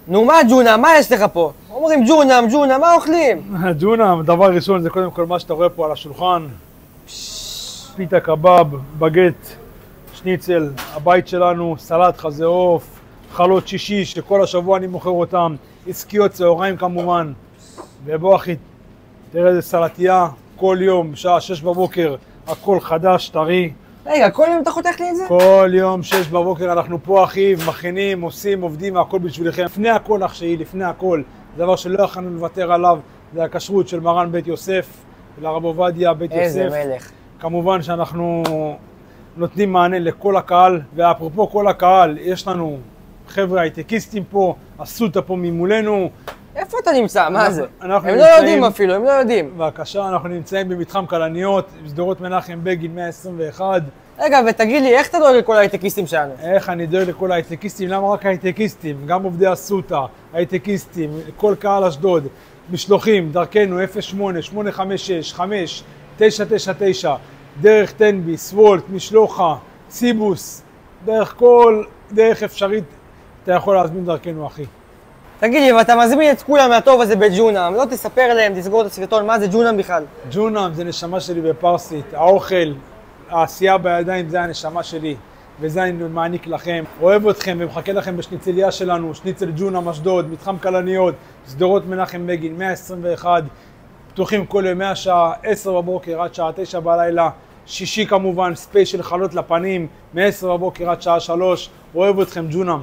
נו מה ג'ונם? מה יש לך פה? אומרים ג'ונם, ג'ונם, מה אוכלים? ג'ונם, דבר ראשון זה קודם כל מה שאתה רואה פה על השולחן. פיתה קבב, בגט, שניצל, הבית שלנו, סלט חזה עוף, חלות שישי שכל השבוע אני מוכר אותם, עסקיות צהריים כמובן. ובוא אחי, תראה איזה סלטייה, כל יום, בשעה 6 בבוקר, הכל חדש, טרי. רגע, כל יום אתה חותך לי את זה? כל יום 6 בבוקר אנחנו פה אחי, מכינים, עושים, עובדים, הכל בשבילכם. לפני הכל אח שלי, לפני הכל, זה דבר שלא יכולנו לוותר עליו, זה הכשרות של מרן בית יוסף, ולרב עובדיה בית יוסף. איזה מלך. כמובן שאנחנו נותנים מענה לכל הקהל, ואפרופו כל הקהל, יש לנו חבר'ה הייטקיסטים פה, אסותא פה ממולנו. איפה אתה נמצא? מה זה? הם נמצאים, לא יודעים אפילו, הם לא יודעים. בבקשה, אנחנו נמצאים במתחם כלניות, בשדרות מנחם בגין 121. רגע, ותגיד לי, איך אתה דואג לכל ההייטקיסטים שלנו? איך אני דואג לכל ההייטקיסטים? למה רק ההייטקיסטים? גם עובדי אסותא, הייטקיסטים, כל קהל אשדוד, משלוחים, דרכנו 08-856-5999, דרך תנביס, וולט, משלוחה, סיבוס, כל דרך אפשרית אתה יכול להזמין דרכנו אחי. תגיד לי, ואתה מזמין את כולם מהטוב הזה בג'ונם, לא תספר להם, תסגור את הסרטון, מה זה ג'ונם בכלל? ג'ונם זה נשמה שלי בפרסית, האוכל, העשייה בידיים זה הנשמה שלי, וזה אני מעניק לכם. אוהב אתכם ומחכה לכם בשניצליה שלנו, שניצל ג'ונם אשדוד, מתחם כלניות, שדרות מנחם בגין 121, פתוחים כל יום מהשעה 10 בבוקר עד שעה 9 בלילה, שישי כמובן, ספיישל חלות לפנים, מ-10 בבוקר עד שעה 3, אוהב אתכם ג'ונם.